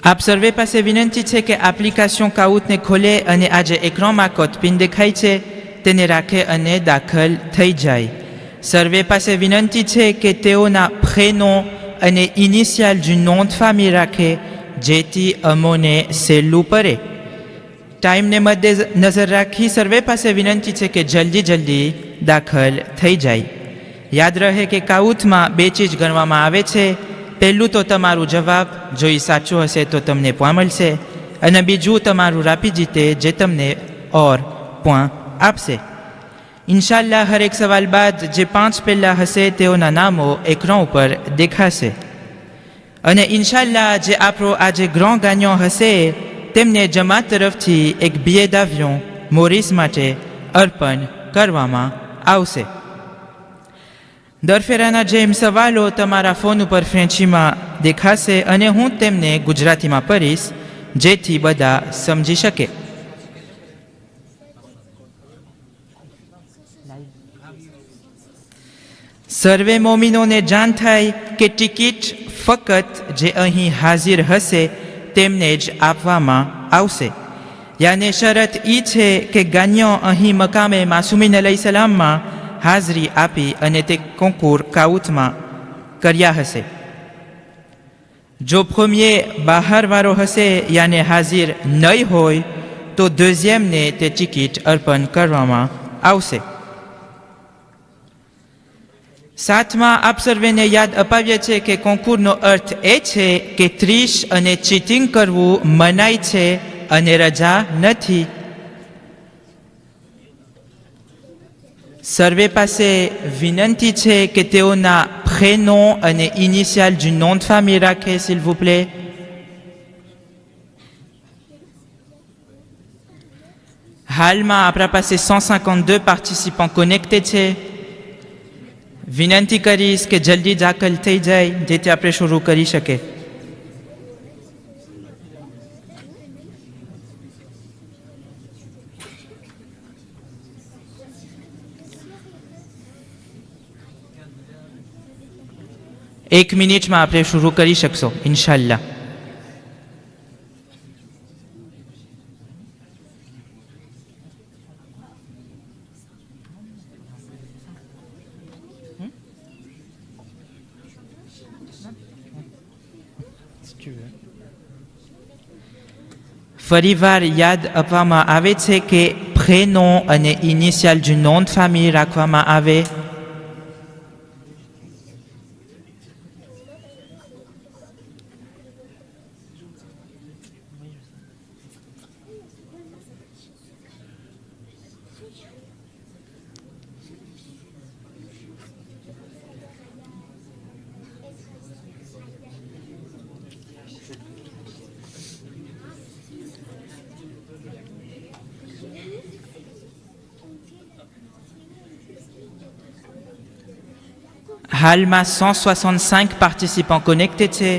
આપ સર્વે પાસે વિનંતી છે કે એપ્લિકેશન કાઉટને ખોલે અને આજે એક્રાનમાં કોટપિન દેખાય છે તેને રાખે અને દાખલ થઈ જાય. સર્વે પાસે વિનંતી છે કે તેઓના પ્રેનો અને initial du nom de famille રાખે જેથી અમોને સહેલું પડે. ટાઈમને મધ્ય નજર રાખી સર્વે પાસે વિનંતી છે કે જલ્દી દાખલ થઈ જાય. યાદ રહે કે કાઉટમાં 2 ચીજ ગણવામાં આવે છે. પહેલું તો તમારું જવાબ, જો એ સાચું હશે તો તમને પોઈન્ટ મળશે, અને બીજું તમારું રાપીજીતે જે તમને ઓર પોઈન્ટ આપશે. ઇન્શાલ્લાહ હરેક સવાલ બાદ જે 5 પહેલાં હશે તેઓના નામો એક્રાન ઉપર દેખાશે. અને ઇન્શાલ્લાહ જે આપણો આજે ગ્રાન્ડ ગાgnant હશે તેમને જમાત તરફથી એક billet d'avion મોરિસ માટે અર્પણ કરવામાં આવશે. દર ફેરાના જેમ સવાલો તમારા ફોન ઉપર ફ્રેન્ચીમાં દેખાશે અને હું તેમને ગુજરાતીમાં પઢીશ જેથી બધા સમજી શકે. સર્વે મોમિનોને જાણ થાય કે ટિકિટ ફક્ત જે અહીં હાજર હશે તેમને જ આપવામાં આવશે. યાને શરત એ છે કે ગાgnant અહીં મકામે માસુમીન અલૈહિસ્સલામમાં હાજરી આપી અને તે કોન્કુર કાઉટમાં કર્યા હશે. જો પ્રોમિયર બહારવાળો હશે યાને હાજર નહીં હોય તો દુઝિયમને તે ટિકિટ અર્પણ કરવામાં આવશે. સાથમાં આપ સર્વેને યાદ અપાવીએ છે કે કોન્કુરનો અર્થ એ છે કે ત્રીસ અને ચીટિંગ કરવું મનાય છે અને રજા નથી. સર્વે પાસે વિનંતી છે કે તેઓના પ્રેનો અને initial du nom de famille રાખે s'il vous plaît. હાલમાં આપણા પાસે 152 પાર્ટિસિપન્ટ કનેક્ટેડ છે. વિનંતી કરીશ કે જલ્દી દાખલ થઈ જાય જેથી આપણે શરૂ કરી શકીએ. એક મિનિટમાં આપણે શરૂ કરી શકશો ઇન્શાલ્લાહ. ફરીવાર યાદ આપવામાં આવે છે કે પ્રેનો અને initial du nom de famille રાખવામાં આવે. હાલમાં 165 પાર્ટિસિપન્ટ કનેક્ટેડ છે.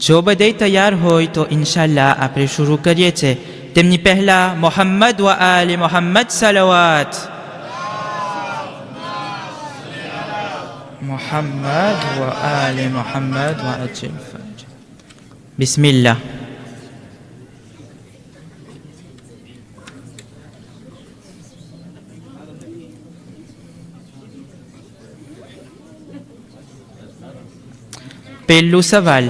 જો બધે તૈયાર હોય તો ઇન્શાલ્લાહ આપણે શરૂ કરીએ છીએ. તેમની પહેલા મોહમ્મદ વ આલે મોહમ્મદ સલાવત. મોહમ્મદ વ આલે મોહમ્મદ વ અજલ ફરજ. બિસ્મિલ્લાહ. પહેલું સવાલ,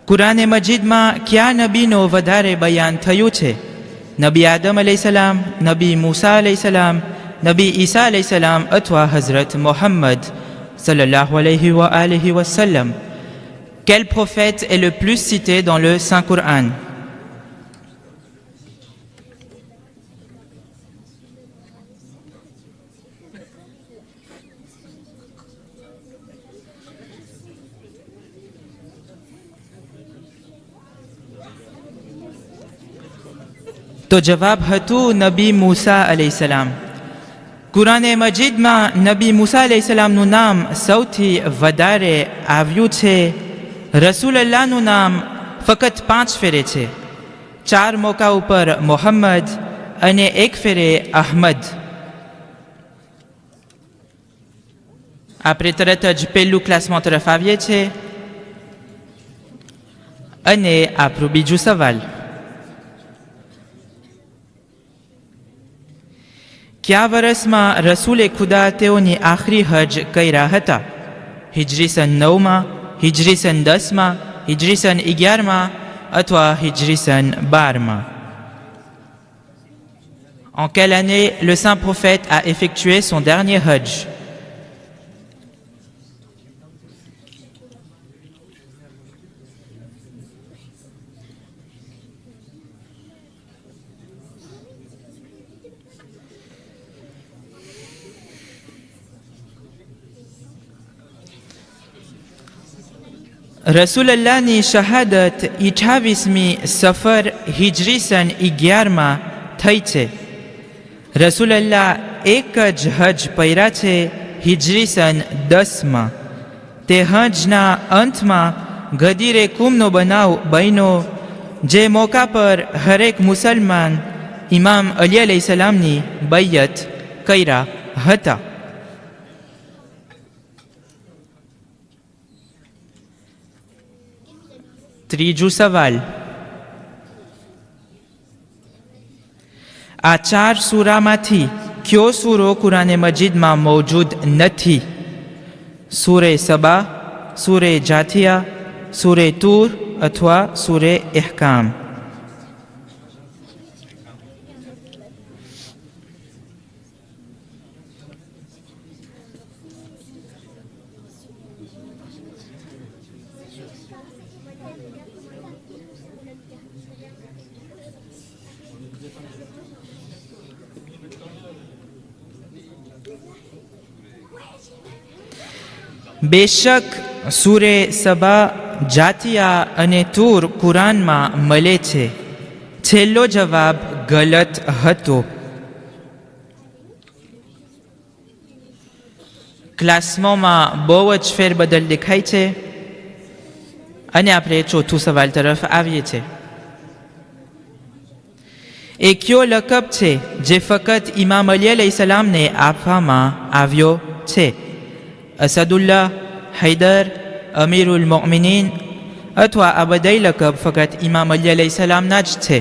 કુરાને મજીદમાં કયા નબીનો વધારે બયાન થયું છે? નબી આદમ અલૈહિસ્સલામ, નબી મૂસા અલૈહિસ્સલામ, નબી ઈસા અલૈહિસ્સલામ અથવા હઝરત Mohammad sallallahu alayhi wa alihi wa sallam. Quel prophète est le plus cité dans le Saint-Coran? તો જવાબ હતું નબી મૂસા અલૈહિસ્સલામ. કુરાને મજીદમાં નબી મૂસા અલૈહિસ્સલામનું નામ સૌથી વધારે આવ્યું છે. રસૂલલ્લાહનું નામ ફક્ત 5 ફેરે છે. 4 મોકા ઉપર મોહમ્મદ અને 1 ફેરે અહમદ. આપણે તરત જ પહેલું ક્લાસમાં તરફ આવીએ છીએ. અને આપણું બીજું સવાલ, કયા વર્ષમાં રસૂલે ખુદા તેઓની આખરી હજ કર્યા હતા? હિજરી સન 9માં, હિજરી સન 10માં, હિજરી સન 11માં અથવા હિજરી સન 12માં? En quelle année le saint prophète a effectué son dernier hajj? રસૂલલ્લાહની શહાદત 28મી સફર હિજરી સન 11માં થઈ છે. રસૂલલ્લાહ એક જ હજ પહેર્યા છે હિજરી સન 10માં. તે હજના અંતમાં ગદીરે કુમનો બનાવ બન્યો, જે મોકા પર હરેક મુસલમાન ઇમામ અલી અલૈહિસ્સલામની બૈયત કર્યા હતા. ત્રીજું સવાલ, આ 4 સૂરામાંથી કયો સૂરો કુરાને મજીદમાં મૌજૂદ નથી? સૂરે સબા, સૂરે જાથિયા, સૂરે તૂર અથવા સૂરે એહકામ? બેશક સૂરે સબા, જાતિયા અને તૂર કુરાનમાં મળે છે. છેલ્લો જવાબ ગલત હતો. ક્લાસમાં બહુ જ ફેરબદલ દેખાય છે અને આપણે ચોથું સવાલ તરફ આવીએ છીએ. એ કયો લકબ છે જે ફક્ત ઇમામ અલી અલૈહિસ્સલામને આપવામાં આવ્યો છે? અસદુલ્લાહ, હૈદર, અમીરુલ મોમિનીન અથવા આ બધાય લકબ ફક્ત ઇમામ અલી અલૈહિસ્સલામના જ છે?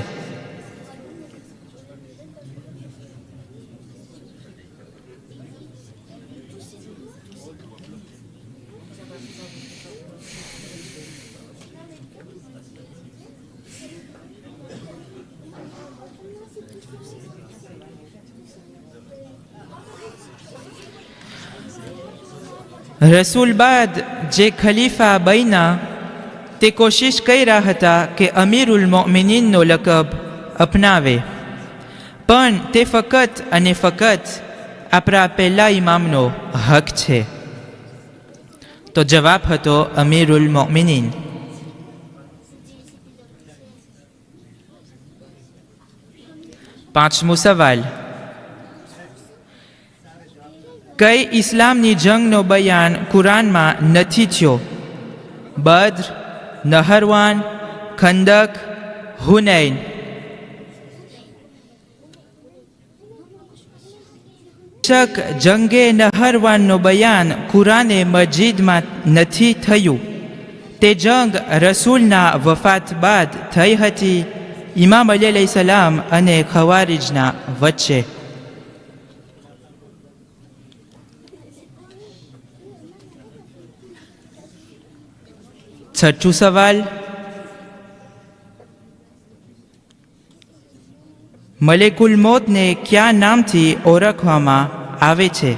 રસૂલ બાદ જે ખલીફા બન્યા તે કોશિશ કર્યા હતા કે અમીરુલ મોમિનીનનો લકબ અપનાવે, પણ તે ફક્ત અને ફક્ત આપણા પહેલા ઇમામનો હક છે. તો જવાબ હતો અમીરુલ મોમિનીન. પાંચમું સવાલ, કઈ ઇસ્લામની જંગનો બયાન કુરાનમાં નથી થયો? બદ્ર, નહરવાન, ખંદક, હુનૈન? શક જંગે નહરવાનનો બયાન કુરાને મજીદમાં નથી થયું. તે જંગ રસૂલના વફાત બાદ થઈ હતી, ઇમામ અલી અલૈહિસ્સલામ અને ખવારીજના વચ્ચે. છઠ્ઠું સવાલ, મલેકુલ મોતને કયા નામથી ઓળખવામાં આવે છે?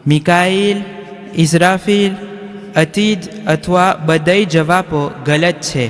મિકાઈલ, ઇઝરાફીલ, અતીદ અથવા બધાય જવાબો ગલત છે.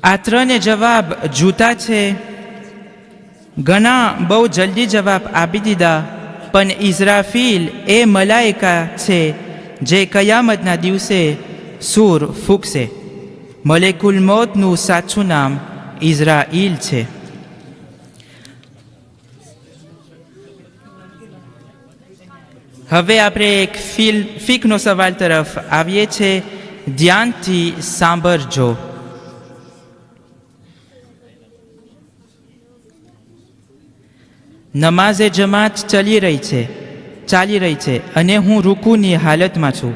આ 3 જવાબ જૂતા છે. ઘણા બહુ જલ્દી જવાબ આપી દીધા, પણ ઇઝરાફીલ એ મલાઈકા છે જે કયામતના દિવસે સૂર ફૂંકશે. મલેકુલ મોતનું સાચું નામ ઇઝરાઈલ છે. હવે આપણે એક ફિકનો સવાલ તરફ આવીએ છીએ. ધ્યાનથી સાંભળજો. નમાઝે જમાત ચાલી રહી છે અને હું રૂકુની હાલતમાં છું.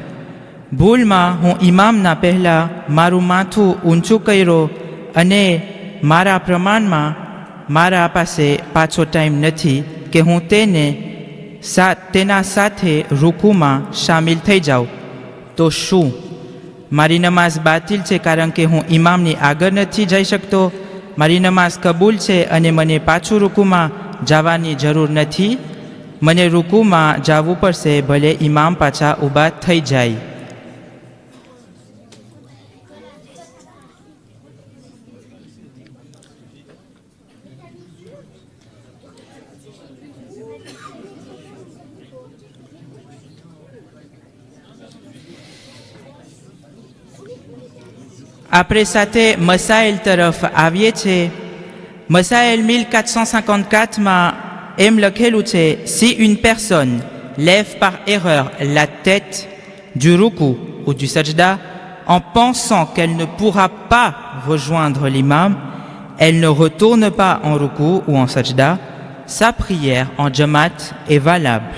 ભૂલમાં હું ઇમામના પહેલાં મારું માથું ઊંચું કર્યો અને મારા પ્રમાણમાં મારા પાસે પાછો ટાઈમ નથી કે હું તેના સાથે રૂકુમાં સામેલ થઈ જાઉં. તો શું મારી નમાઝ બાતિલ છે કારણ કે હું ઇમામની આગળ નથી જઈ શકતો? મારી નમાઝ કબૂલ છે અને મને પાછું રૂકુમાં જવાની જરૂર નથી? મને રૂકુમાં જવું પડશે ભલે ઇમામ પાછા ઊભા થઈ જાય. આપણે સાથે મસાઇલ તરફ આવીએ છીએ. મસાઇલ 1454માં એમ લખેલું છે, si une personne lève par erreur la tête du ruku ou du sajda en pensant qu'elle ne pourra pas rejoindre l'imam, elle ne retourne pas en ruku ou en sajda, sa prière en jamaat est valable.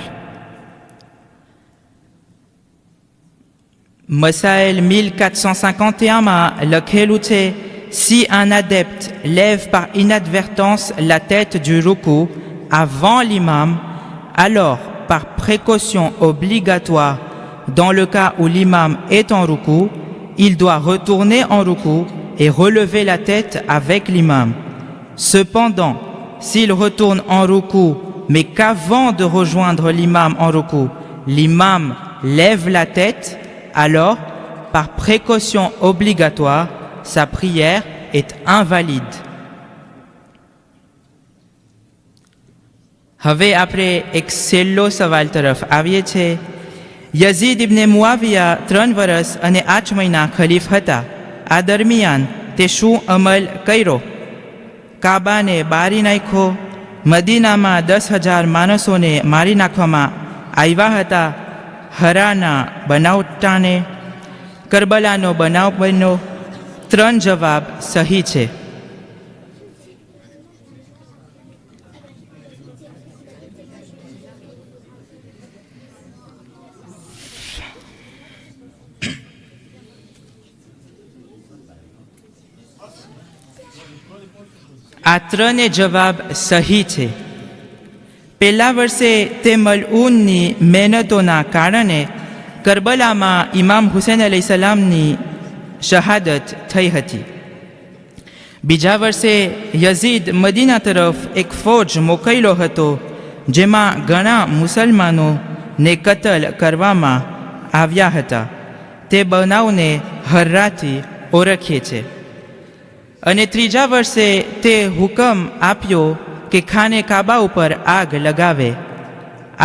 Masail 1451માં લખેલું છે, si un adepte lève par inadvertance la tête du ruku avant l'imam, alors par précaution obligatoire, dans le cas où l'imam est en ruku, il doit retourner en ruku et relever la tête avec l'imam. Cependant, s'il retourne en ruku, mais qu'avant de rejoindre l'imam en ruku, l'imam lève la tête, alors, par précaution obligatoire, sa prière est invalide. હવે આપણે એક છેલ્લો સવાલ તરફ આવીએ છીએ. યઝીદ ઇબ્ને મુઆવિયા 3 વર્ષ અને 8 મહિના ખલીફ હતા. આ દરમિયાન તે શું અમલ કર્યો? કાબાને બારી નાખ્યો. મદીનામાં 10,000 માણસોને મારી નાખવામાં આવ્યા હતા. હરાના બનાવટાને કરબલાનો બનાવ બન્યો. 3 જવાબ સહી છે. આ 3 જવાબ સહી છે. પહેલા વર્ષે તે મલઊનની મહેનતોના કારણે કરબલામાં ઇમામ હુસૈન અલૈહિસ્સલામની શહાદત થઈ હતી. બીજા વર્ષે યઝીદ મદીના તરફ એક ફૌજ મોકલ્યો હતો, જેમાં ઘણા મુસલમાનોને કતલ કરવામાં આવ્યા હતા. તે બનાવને હર્રાથી ઓળખીએ છે. અને ત્રીજા વર્ષે તે હુકમ આપ્યો કે ખાને કાબા ઉપર આગ લગાવે.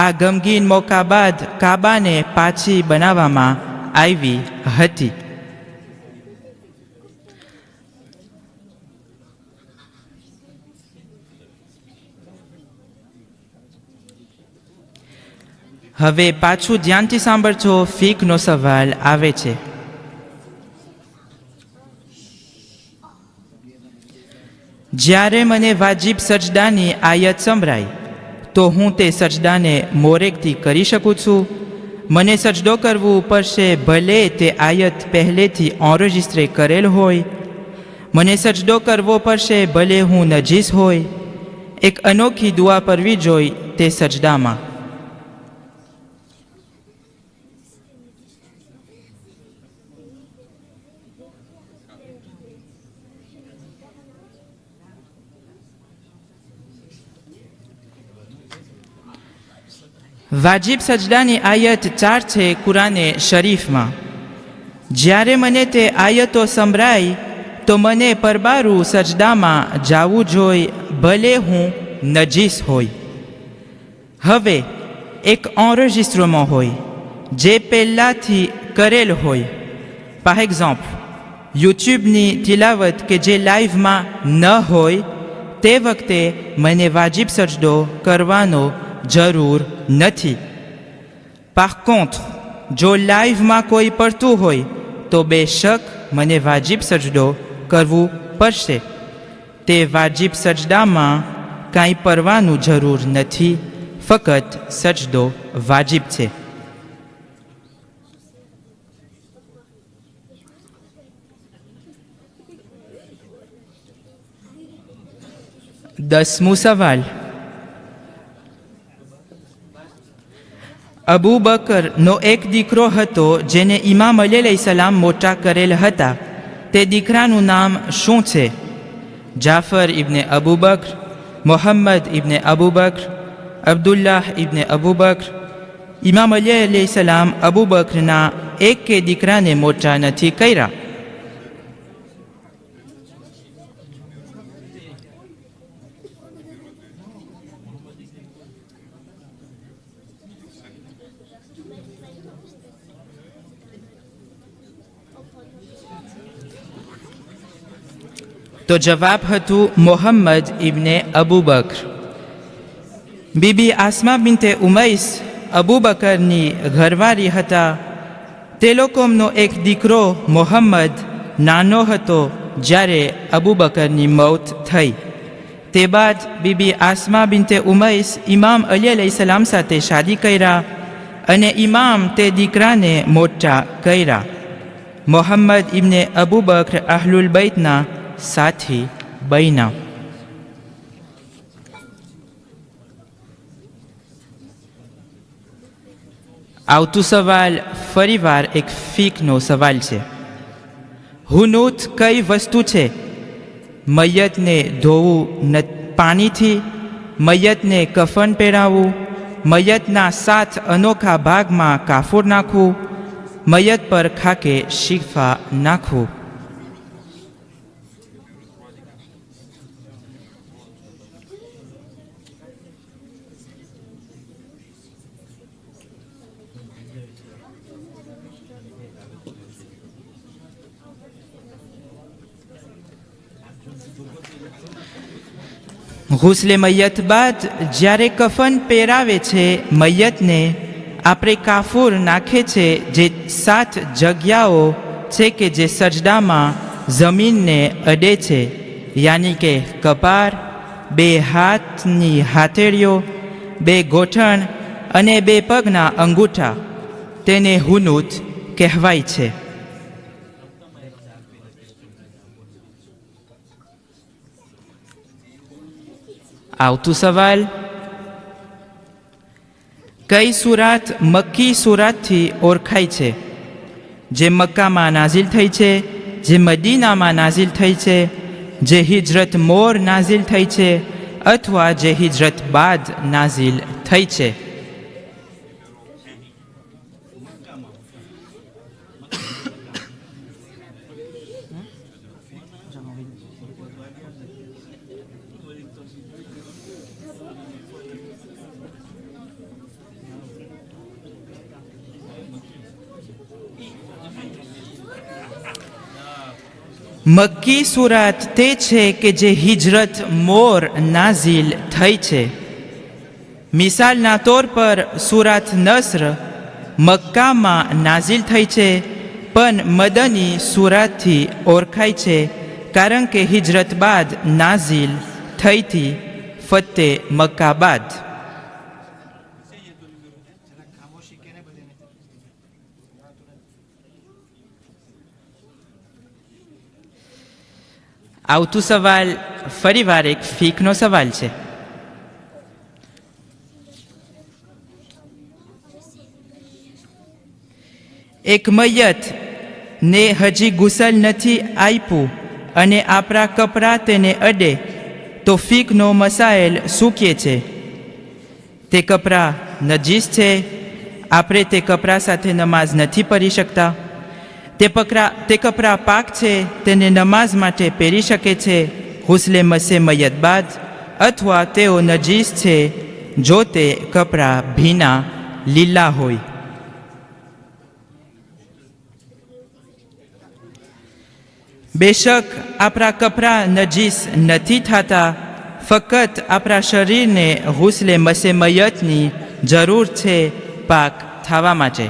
આ ગમગીન મોકા બાદ કાબાને પાછી બનાવવામાં આવી હતી. હવે પાછું ધ્યાનથી સાંભળજો. ફીકનો સવાલ આવે છે. જ્યારે મને વાજિબ સજદાની આયત સંભળાય તો હું તે સજદાને મોરેકથી કરી શકું છું? મને સજદો કરવું પડશે ભલે તે આયત પહેલેથી ઓન્રેજિસ્ટ્રે કરેલ હોય? મને સજદો કરવો પડશે ભલે હું નજીસ હોય? એક અનોખી દુઆ કરવી જોઈ તે સજદામાં. વાજિબ સજદાની આયત 4 છે કુરાને શરીફમાં. જ્યારે મને તે આયતો સંભળાય તો મને પરબારું સજદામાં જાવું જોઈ ભલે હું નજીસ હોય. હવે એક એન્રેજિસ્ટ્રમાં હોય જે પહેલાંથી કરેલ હોય. par exemple, યુટ્યુબની તિલાવત કે જે લાઈવમાં ન હોય તે વખતે મને વાજિબ સજદો કરવાનો જરૂર નથી. Par contre, જો લાઈવમાં કોઈ પડતું હોય તો બેશક મને વાજિબ સજદો કરવું પડશે. તે વાજિબ સજદામાં કાંઈ પરવાનું જરૂર નથી, ફક્ત સજદો વાજિબ છે. દસમું સવાલ. અબુ બકરનો એક દીકરો હતો જેને ઇમામ અલી અલૈહિસ્સલામ મોટા કરેલ હતા. તે દીકરાનું નામ શું છે? જાફર ઇબ્ને અબુ બકર, મોહમ્મદ ઇબ્ને અબુ બકર, અબ્દુલ્લાહ ઇબ્ને અબુ બકર. ઇમામ અલી અલૈહિસ્સલામ અબુ બકરના એક કે દીકરાને મોટા નથી કર્યા. તો જવાબ હતું મોહમ્મદ ઇબ્ને અબુ બકર. બીબી આસમા બિનતે ઉમૈસ અબુ બકરની ઘરવાળી હતા. તે લોકોનો એક દીકરો મોહમ્મદ નાનો હતો જ્યારે અબુ બકરની મૌત થઈ. તે બાદ બીબી આસમા બિનતે ઉમૈસ ઇમામ અલી અલૈહિસ્સલામ સાથે શાદી કર્યા અને ઇમામ તે દીકરાને મોટા કર્યા. મોહમ્મદ ઇબ્ને અબુ બકર અહલુલ બૈતના સાથી બન્યા. આવતું સવાલ ફરીવાર એક ફીકનો સવાલ છે. હુનૂત કઈ વસ્તુ છે? મૈયતને ધોવું પાણીથી, મૈયતને કફન પહેરાવવું, મૈયતના 7 અનોખા ભાગમાં કાફૂર નાખવું, મૈયત પર ખાકે શીફા નાખવું. ગુસ્લે મૈયત બાદ જ્યારે કફન પહેરાવે છે મૈયતને, આપણે કાફૂર નાખે છે જે 7 જગ્યાઓ છે કે જે સજદામાં જમીનને અડે છે, યાની કે કપાર, 2 હાથની હાથેળીઓ, 2 ગોઠણ અને 2 પગના અંગૂઠા. તેને હુનૂત કહેવાય છે. આવતું સવાલ. કઈ સુરાત મક્કી સુરાતથી ઓળખાય છે? જે મક્કામાં નાઝિલ થઈ છે, જે મદીનામાં નાઝિલ થઈ છે, જે હિજરત મોર નાઝિલ થઈ છે, અથવા જે હિજરત બાદ નાઝિલ થઈ છે. મક્કી સુરાત તે છે કે જે હિજરત મોર નાઝિલ થઈ છે. મિસાલના તौर પર સુરાત નસ્ર મક્કામાં નાઝિલ થઈ છે પણ મદની સુરાતથી ઓળખાય છે કારણ કે હિજરત બાદ નાઝિલ થઈ હતી, ફતે મક્કા બાદ. આવતું સવાલ ફરીવાર એક ફીકનો સવાલ છે. એક મૈયત ને હજી ગુસલ નથી આપ્યું અને આપણા કપડાં તેને અડે તો ફીકનો મસાઇલ શું કહે છે? તે કપડાં નજીસ છે, આપણે તે કપડાં સાથે નમાઝ નથી પઢી શકતા. તે કપડાં પાક છે, તેને નમાઝ માટે પહેરી શકે છે હુસ્લે મસે મૈયત બાદ, અથવા તેઓ નજીસ છે જો તે કપડાં ભીના લીલા હોય. બેશક આપણા કપડાં નજીસ નથી થતા, ફક્ત આપણા શરીરને હુસ્લે મસે મૈયતની જરૂર છે પાક થવા માટે.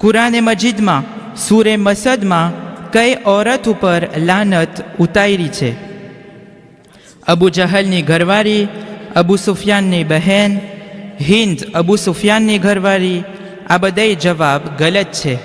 કુરાને મજીદમાં સૂરે મસદમાં કઈ ઓરત ઉપર લાનત ઉતારી છે? અબુ જહલની ઘરવાળી, અબુ સુફિયાનની બહેન, હિન્દ અબુ સુફિયાનની ઘરવાળી. આ બધાય જવાબ ગલત છે.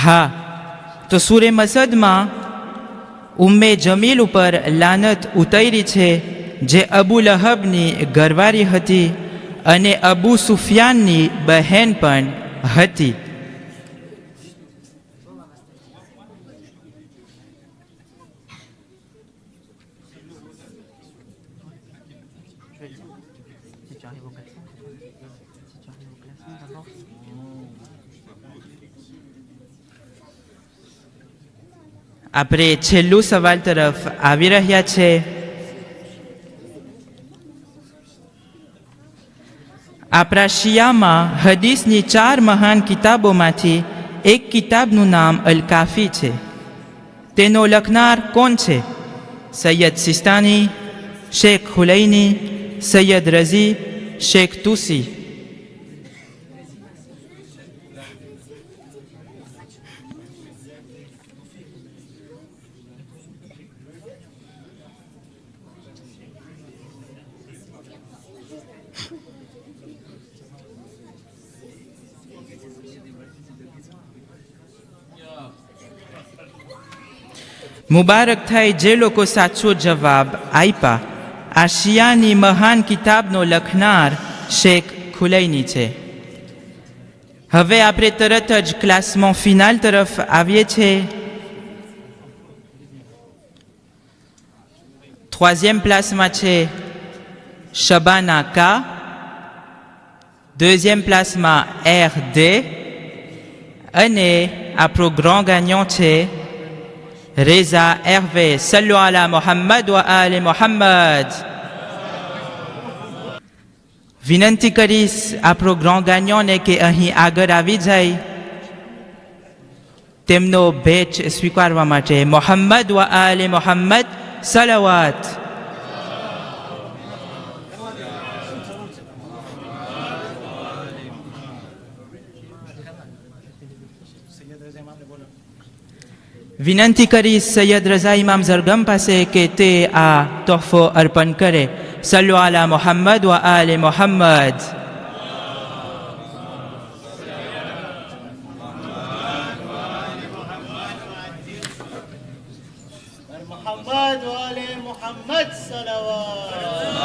હા, તો સૂરે મસદમાં ઉમ્મે જમીલ ઉપર લાનત ઉતારી છે, જે અબુ લહબની ઘરવાળી હતી અને અબુ સુફિયાનની બહેન પણ હતી. આપણે છેલ્લું સવાલ તરફ આવી રહ્યા છે. આપણા શિયામાં હદીસની 4 મહાન કિતાબોમાંથી એક કિતાબનું નામ અલ કાફી છે. તેનો લખનાર કોણ છે? સૈયદ સિસ્તાની, શેખ હુલૈની, સૈયદ રઝી, શેખ તુસી. મુબારક થાય જે લોકો સાચો જવાબ આપ્યા. આ શિયાની મહાન કિતાબનો લખનાર શેખ ખુલૈની છે. હવે આપણે તરત જ ક્લાસમાં ફિનાલ તરફ આવીએ છીએ. 3e પ્લાસમાં છે શબાના કા, 2e પ્લાસમાં RD અને આપણો ગ્રાન્ડ ગાgnant છે રેઝા એર્વે. સલ્લુ અલા મુહમ્મદ વ આલે મુહમ્મદ. વિનંતી કરીશ આપણો ગ્રાન્ડ ગાgnantને કે અહીં આગળ આવી જાય તેમનો ભેટ સ્વીકારવા માટે. મુહમ્મદ વ આલે મુહમ્મદ સલાવાત. વિનંતી કરીશ સૈયદ રઝા ઇમામ ઝરગમ પાસે કે તે આ તોહફો અર્પણ કરે. સલ્લુ અલા મુહમ્મદ વ આલે મુહમ્મદ. محمد وآل محمد صلوات.